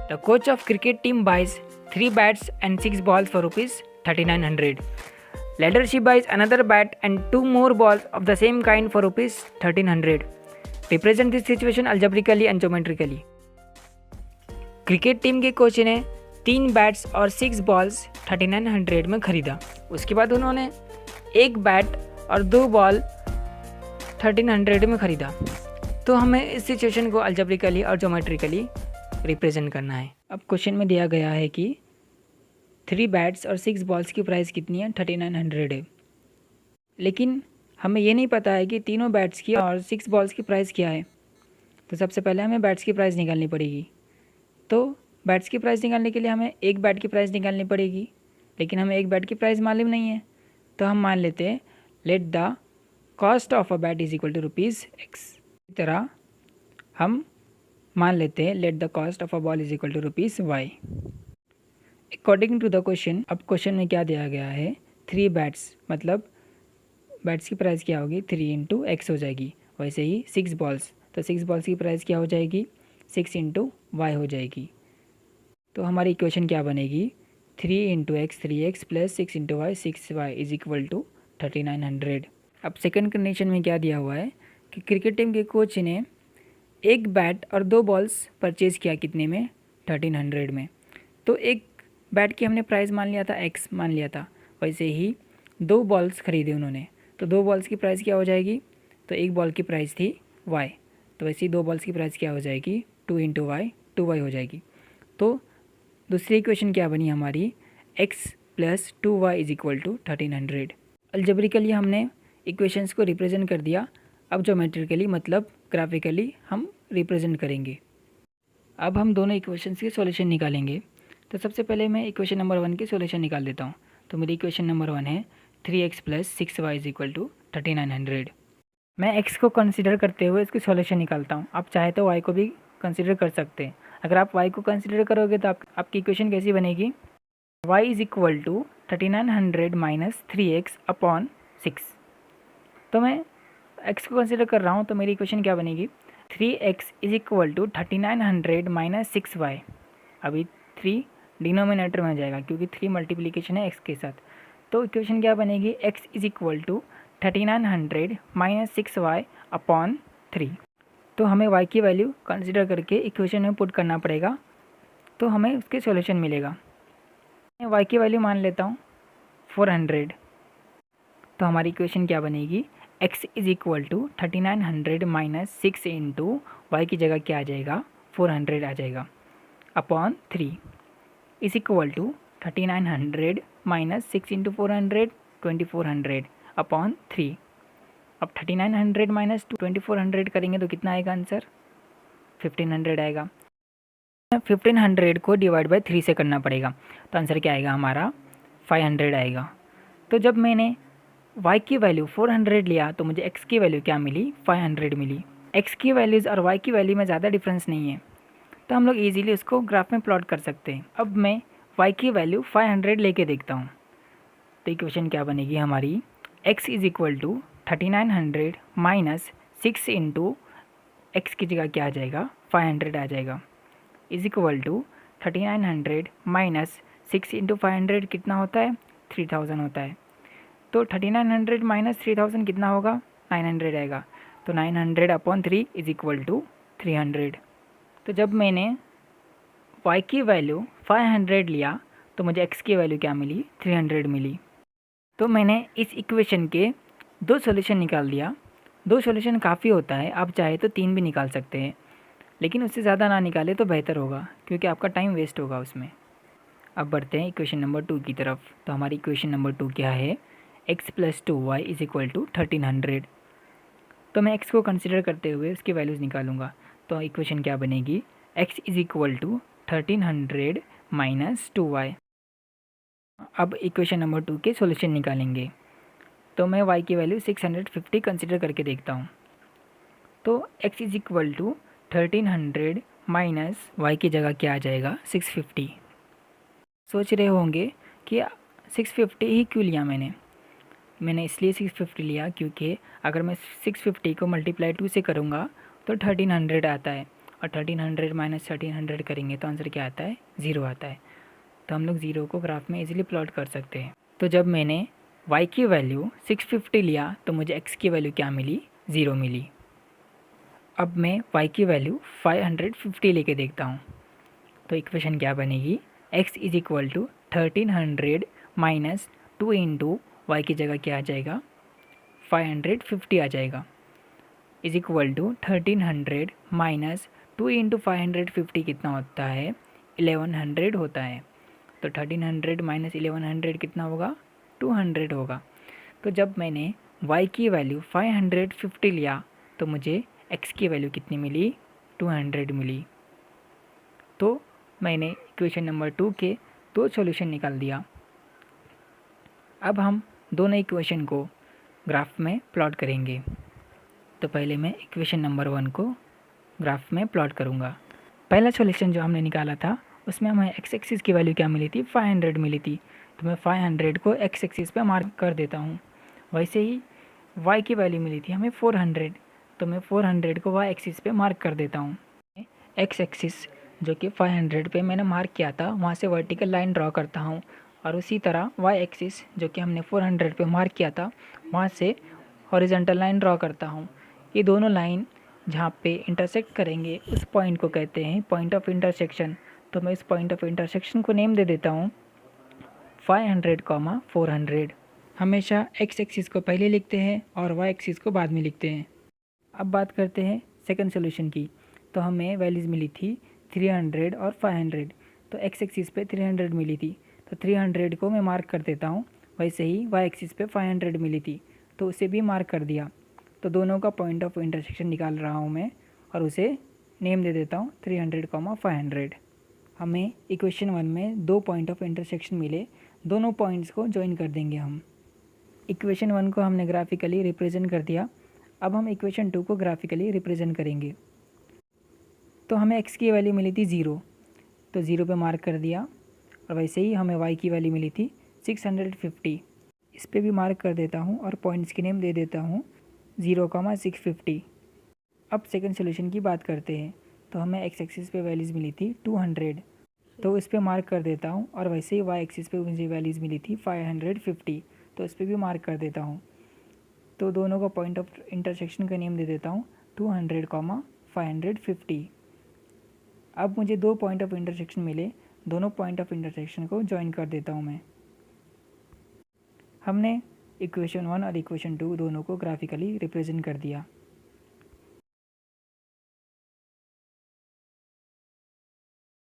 The coach of cricket team buys 3 bats and 6 balls for rupees 3900. Later she buys another bat and 2 more balls of the same kind for rupees 1300. Represent this situation algebraically and geometrically. Cricket team के coach ने 3 bats और 6 balls 3900 में खरीदा। उसके बाद उन्होंने 1 bat और 2 ball 1300 में खरीदा। तो हमें इस सिचुएशन को अल्जेब्रिकली और ज्योमेट्रिकली रिप्रेजेंट करना है। अब क्वेश्चन में दिया गया है कि 3 बैट्स और 6 बॉल्स की प्राइस कितनी है, 3900 है। लेकिन हमें ये नहीं पता है कि तीनों बैट्स की और 6 बॉल्स की प्राइस क्या है। तो सबसे पहले हमें बैट्स की प्राइस निकालनी पड़ेगी। तो बैट्स की प्राइस निकालने के लिए हमें 1 बैट की प्राइस निकालनी पड़ेगी, लेकिन हमें 1 बैट की प्राइस मालूम नहीं है। तो हम मान लेते हैं let the cost of a bat is equal to rupees x. इसी तरह हम मान लेते हैं let the cost of a ball is equal to rupees y. According to the question, अब क्वेश्चन में क्या दिया गया है, 3 बैट्स, मतलब बैट्स की प्राइस क्या होगी, 3 इंटू एक्स हो जाएगी। वैसे ही 6 बॉल्स, तो 6 बॉल्स की प्राइस क्या हो जाएगी, 6 इंटू वाई हो जाएगी। तो हमारी इक्वेशन क्या बनेगी, 3 into x 3x plus 6 into y 6y is equal to 3900। अब सेकंड कंडीशन में क्या दिया हुआ है कि क्रिकेट टीम के कोच ने 1 बैट और 2 बॉल्स परचेज़ किया, कितने में, 1300 में। तो 1 बैट की हमने प्राइस मान लिया था, x मान लिया था। वैसे ही 2 बॉल्स खरीदे उन्होंने, तो 2 बॉल्स की प्राइस क्या हो जाएगी, तो 1 बॉल की प्राइस थी y, तो वैसे ही 2 बॉल्स की प्राइस क्या हो जाएगी, 2 इंटू वाई 2y हो जाएगी। तो दूसरी इक्वेशन क्या बनी हमारी, x plus 2y is equal to 1300। Algebraically हमने इक्वेशंस को रिप्रेजेंट कर दिया। अब ज्योमेट्रिकली मतलब ग्राफिकली हम रिप्रेजेंट करेंगे। अब हम दोनों इक्वेशंस के सॉल्यूशन निकालेंगे। तो सबसे पहले मैं इक्वेशन नंबर 1 की सॉल्यूशन निकाल देता हूँ। तो मेरी इक्वेशन नंबर 1 है 3x plus 6y is equal to 3900। मैं x को कंसिडर करते हुए इसकी सॉल्यूशन निकालता हूँ। आप चाहे तो y को भी कंसिडर कर सकते हैं। अगर आप y को कंसिडर करोगे तो आपकी इक्वेशन कैसी बनेगी, y is equal to 3900 minus 3x upon 6। तो मैं x को कंसिडर कर रहा हूँ, तो मेरी इक्वेशन क्या बनेगी, 3x is equal to 3900 minus 6y। अभी 3 डिनोमिनेटर में जाएगा क्योंकि 3 मल्टीप्लिकेशन है x के साथ। तो इक्वेशन क्या बनेगी, x is equal to 3900 minus 6y upon 3। तो हमें y की वैल्यू कंसिडर करके इक्वेशन में पुट करना पड़ेगा, तो हमें उसके सॉल्यूशन मिलेगा। मैं y की वैल्यू मान लेता हूँ 400। तो हमारी इक्वेशन क्या बनेगी, x is equal to 3900 minus 6 into y की जगह क्या आ जाएगा, 400 आ जाएगा, upon 3 is equal to 3900 minus 6 into 400 2400 upon 3। अब 3900 माइनस 2400 करेंगे तो कितना आएगा आंसर, 1500 आएगा। 1500 को डिवाइड बाय 3 से करना पड़ेगा, तो आंसर क्या आएगा हमारा, 500 आएगा। तो जब मैंने y की वैल्यू 400 लिया तो मुझे x की वैल्यू क्या मिली, 500 मिली। x की वैल्यूज़ और y की वैल्यू में ज़्यादा डिफरेंस नहीं है, तो हम लोग इजीली उसको ग्राफ में प्लॉट कर सकते हैं। अब मैं y की वैल्यू 500 लेके देखता हूँ। तो इक्वेशन क्या बनेगी हमारी, x is equal to 3900 minus 6 into x की जगह क्या आ जाएगा, 500 आ जाएगा, is equal to 3900 minus 6 into 500 कितना होता है, 3000 होता है। तो 3900 माइनस 3000 कितना होगा, 900 आएगा। तो 900 अपॉन 3 इज इक्वल टू 300। तो जब मैंने y की वैल्यू 500 लिया तो मुझे x की वैल्यू क्या मिली, 300 मिली। तो मैंने इस इक्वेशन के 2 सॉल्यूशन निकाल दिया। 2 सॉल्यूशन काफ़ी होता है, आप चाहे तो 3 भी निकाल सकते हैं, लेकिन उससे ज़्यादा ना निकाले तो बेहतर होगा क्योंकि आपका टाइम वेस्ट होगा उसमें। अब बढ़ते हैं इक्वेशन नंबर 2 की तरफ। तो हमारी इक्वेशन नंबर 2 क्या है, x plus 2y is equal to 1300। तो मैं x को कंसिडर करते हुए उसकी वैल्यूज़ निकालूंगा। तो इक्वेशन क्या बनेगी, x is equal to 1300 minus 2y। अब इक्वेशन नंबर 2 के सॉल्यूशन निकालेंगे। तो मैं y की वैल्यू 650 कंसिडर करके देखता हूँ। तो x is equal to 1300 minus y की जगह क्या आ जाएगा, 650। सोच रहे होंगे कि 650 ही क्यों लिया मैंने इसलिए 650 लिया क्योंकि अगर मैं 650 को मल्टीप्लाई 2 से करूँगा तो 1300 आता है, और 1300 माइनस 1300 करेंगे तो आंसर क्या आता है, 0 आता है। तो हम लोग 0 को ग्राफ में इजीली प्लॉट कर सकते हैं। तो जब मैंने y की वैल्यू 650 लिया तो मुझे x की वैल्यू क्या मिली, 0 मिली। अब मैं y की वैल्यू 550 लेके देखता हूँ। तो इक्वेशन क्या बनेगी, x is equal to 1300 minus 2 into y की जगह क्या आ जाएगा, 550 आ जाएगा, is equal to 1300 minus 2 into 550 कितना होता है, 1100 होता है। तो 1300 माइनस 1100 कितना होगा, 200 होगा। तो जब मैंने y की वैल्यू 550 लिया तो मुझे x की वैल्यू कितनी मिली, 200 मिली। तो मैंने इक्वेशन नंबर 2 के 2 सॉल्यूशन निकाल दिया। अब हम दोनों इक्वेशन को ग्राफ में प्लॉट करेंगे। तो पहले मैं इक्वेशन नंबर 1 को ग्राफ में प्लॉट करूँगा। पहला सॉल्यूशन जो हमने निकाला था उसमें हमें एक्स एक्सिस की वैल्यू क्या मिली थी, 500 मिली थी। तो मैं 500 को एक्स एक्सिस पे मार्क कर देता हूँ। वैसे ही y की वैल्यू मिली थी हमें 400, तो मैं 400 को y एक्सिस पे मार्क कर देता हूँ। एक्स एक्सिस जो कि 500 पे मैंने मार्क किया था वहाँ से वर्टिकल लाइन ड्रॉ करता हूँ, और उसी तरह y एक्सिस जो कि हमने 400 पे मार्क किया था वहाँ से हॉरिजॉन्टल लाइन ड्रॉ करता हूँ। ये दोनों लाइन जहाँ पे इंटरसेक्ट करेंगे उस पॉइंट को कहते हैं पॉइंट ऑफ इंटरसेक्शन। तो मैं इस पॉइंट ऑफ इंटरसेक्शन को नेम दे देता हूँ 500, 400। हमेशा एक्स एक्सिस को पहले लिखते हैं और वाई एक्सिस को बाद में लिखते हैं। अब बात करते हैं सेकंड सॉल्यूशन की। तो हमें वैल्यूज़ मिली थी 300 और 500। तो एक्स एक्सिस पे 300 मिली थी तो 300 को मैं मार्क कर देता हूँ। वैसे ही वाई एक्सिस पे 500 मिली थी तो उसे भी मार्क कर दिया। तो दोनों का पॉइंट ऑफ इंटरसेक्शन निकाल रहा हूँ मैं और उसे नेम दे देता हूँ 300, 500। हमें इक्वेशन 1 में 2 पॉइंट ऑफ इंटरसेक्शन मिले, दोनों पॉइंट्स को ज्वाइन कर देंगे हम। इक्वेशन 1 को हमने ग्राफिकली रिप्रेजेंट कर दिया। अब हम इक्वेशन 2 को ग्राफिकली रिप्रेजेंट करेंगे। तो हमें x की वैल्यू मिली थी 0, तो 0 पे मार्क कर दिया। और वैसे ही हमें y की वैल्यू मिली थी 650, इस पे भी मार्क कर देता हूँ और पॉइंट्स की नेम दे देता हूँ 0,650। अब सेकंड सॉल्यूशन की बात करते हैं। तो हमें x एक्सिस पे वैल्यूज़ मिली थी 200, तो इस पे मार्क कर देता हूँ। और वैसे ही y एक्सिस पे मुझे वैल्यूज़ मिली थी 550, तो इस पर भी मार्क कर देता हूँ। तो दोनों का पॉइंट ऑफ इंटरसेक्शन का नेम दे देता हूँ 200, 550। अब मुझे 2 पॉइंट ऑफ इंटरसेक्शन मिले, दोनों पॉइंट ऑफ इंटरसेक्शन को ज्वाइन कर देता हूँ मैं। हमने इक्वेशन 1 और इक्वेशन 2 दोनों को ग्राफिकली रिप्रेजेंट कर दिया।